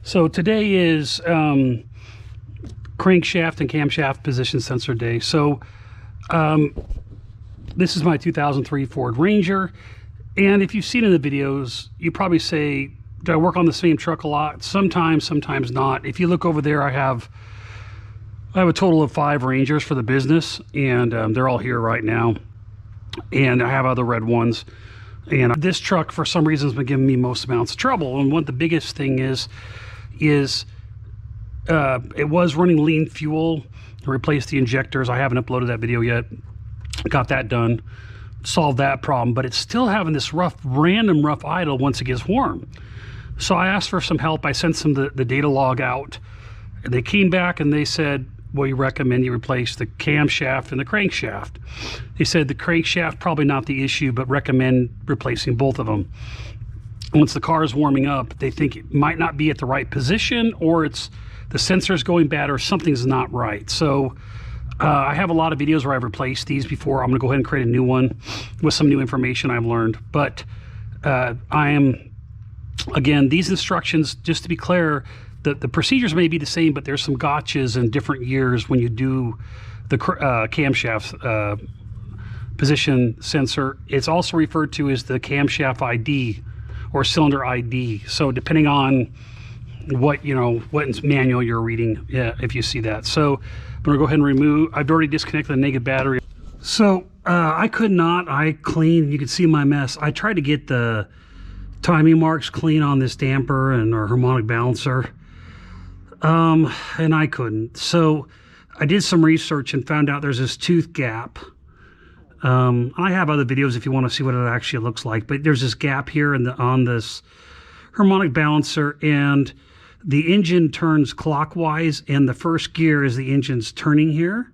So today is crankshaft and camshaft position sensor day. So this is my 2003 Ford Ranger, and if you've seen in the videos, you probably say, do I work on the same truck a lot? Sometimes, sometimes not. If you look over there, I have a total of 5 Rangers for the business, and they're all here right now, and I have other red ones. And this truck, for some reason, has been giving me most amounts of trouble. And what the biggest thing is it was running lean fuel. I replaced the injectors. I haven't uploaded that video yet. Got that done, solved that problem, but it's still having this random rough idle once it gets warm. So I asked for some help. I sent some the data log out, and they came back and they said, we recommend you replace the camshaft and the crankshaft. They said the crankshaft probably not the issue, but recommend replacing both of them. Once the car is warming up, they think it might not be at the right position, or it's the sensor's going bad, or something's not right. So I have a lot of videos where I've replaced these before. I'm gonna go ahead and create a new one with some new information I've learned. But again, these instructions, just to be clear, the procedures may be the same, but there's some gotchas in different years when you do the camshaft position sensor. It's also referred to as the camshaft ID or cylinder ID. So depending on what manual you're reading, yeah, if you see that. So I'm gonna go ahead and remove. I've already disconnected the negative battery. So I cleaned. You can see my mess. I tried to get the timing marks clean on this damper and our harmonic balancer. And I couldn't. So I did some research and found out there's this tooth gap. I have other videos if you want to see what it actually looks like, but there's this gap here on this harmonic balancer, and the engine turns clockwise, and the first gear as the engine's turning here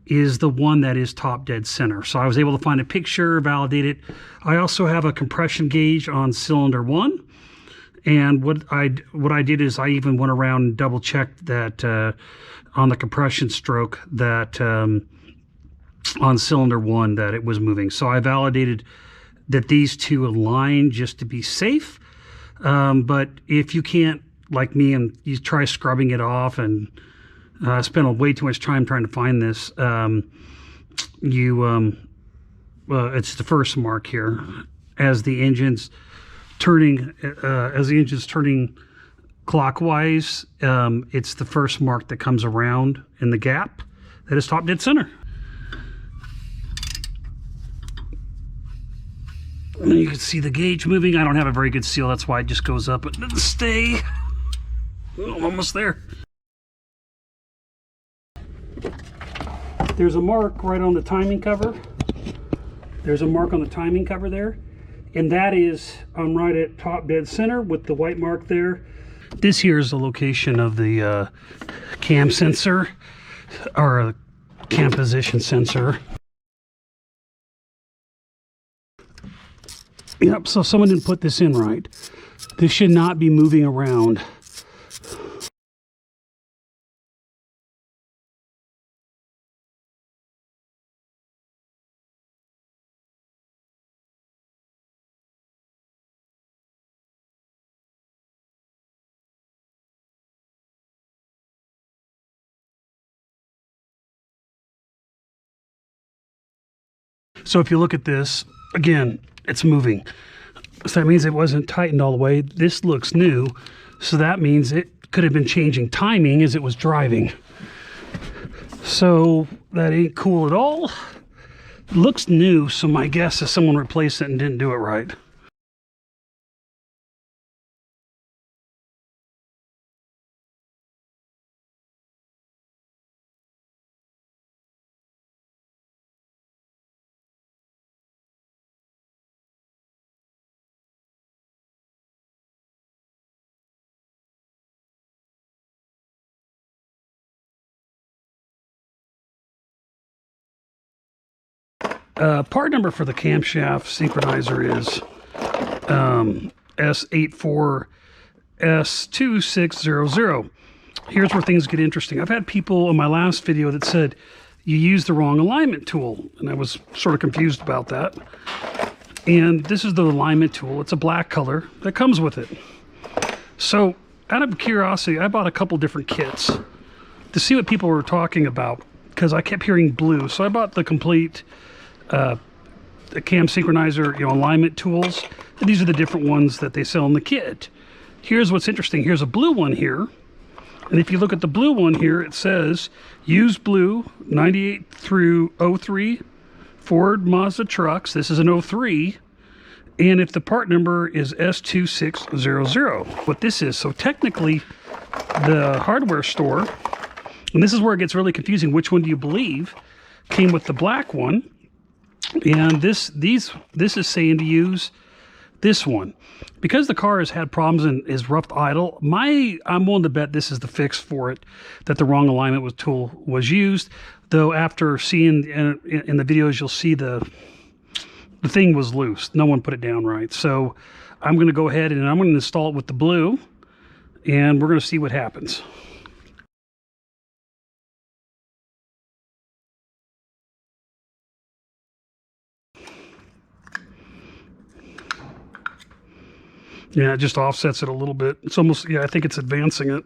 is the one that is top dead center. So I was able to find a picture, validate it. I also have a compression gauge on cylinder 1. And what I did is I even went around and double checked that on the compression stroke that on cylinder 1 that it was moving. So I validated that these two align just to be safe. But if you can't, like me, and you try scrubbing it off, and spent way too much time trying to find this, it's the first mark here as the engine's turning clockwise. It's the first mark that comes around in the gap that is top dead center. And you can see the gauge moving. I don't have a very good seal, that's why it just goes up. It doesn't stay. Oh, I'm almost there. There's a mark right on the timing cover. There's a mark on the timing cover there. And that is, I'm right at top dead center with the white mark there. This here is the location of the cam sensor, or cam position sensor. Yep, so someone didn't put this in right. This should not be moving around. So if you look at this, again, it's moving. So that means it wasn't tightened all the way. This looks new, so that means it could have been changing timing as it was driving. So that ain't cool at all. It looks new, so my guess is someone replaced it and didn't do it right. Part number for the camshaft synchronizer is S84S2600. Here's where things get interesting. I've had people in my last video that said you used the wrong alignment tool, and I was sort of confused about that. And this is the alignment tool. It's a black color that comes with it. So out of curiosity, I bought a couple different kits to see what people were talking about, because I kept hearing blue. So I bought the complete the cam synchronizer, alignment tools. And these are the different ones that they sell in the kit. Here's what's interesting. Here's a blue one here. And if you look at the blue one here, it says, use blue 98 through 03 Ford Mazda trucks. This is an 03. And if the part number is S2600, what this is. So technically, the hardware store, and this is where it gets really confusing, which one do you believe, came with the black one. And this is saying to use this one. Because the car has had problems and is rough idle, I'm willing to bet this is the fix for it, that the wrong alignment tool was used. Though after seeing in the videos, you'll see the thing was loose. No one put it down right. So I'm going to go ahead and I'm going to install it with the blue, and we're going to see what happens. Yeah, it just offsets it a little bit. It's almost, I think it's advancing it.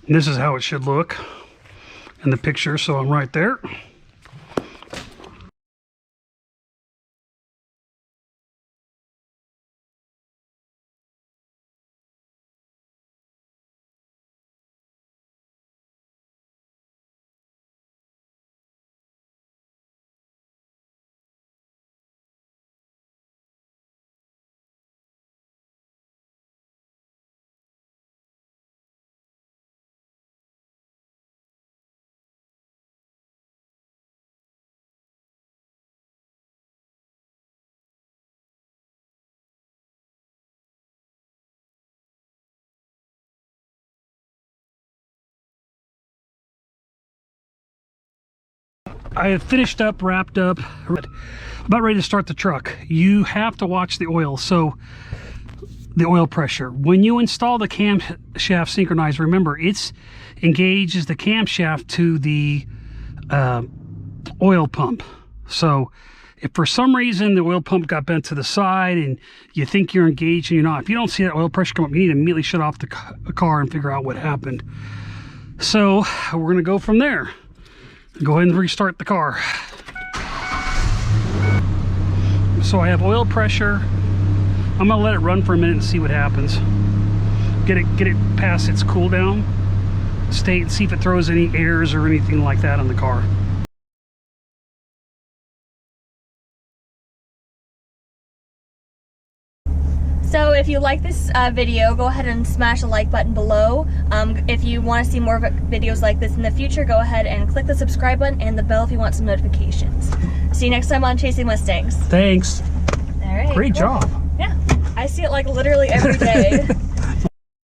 And this is how it should look in the picture, so I'm right there. I have finished up, wrapped up, about ready to start the truck. You have to watch the oil. So the oil pressure. When you install the camshaft synchronizer, remember it's engages the camshaft to the oil pump. So if for some reason the oil pump got bent to the side and you think you're engaged and you're not, if you don't see that oil pressure come up, you need to immediately shut off the car and figure out what happened. So we're going to go from there. Go ahead and restart the car. So I have oil pressure. I'm gonna let it run for a minute and see what happens. Get it past its cool down state and see if it throws any airs or anything like that on the car. So if you like this video, go ahead and smash the like button below. If you want to see more videos like this in the future, go ahead and click the subscribe button and the bell if you want some notifications. See you next time on Chasing Mustangs. Thanks. All right. Great job. Yeah, I see it like literally every day.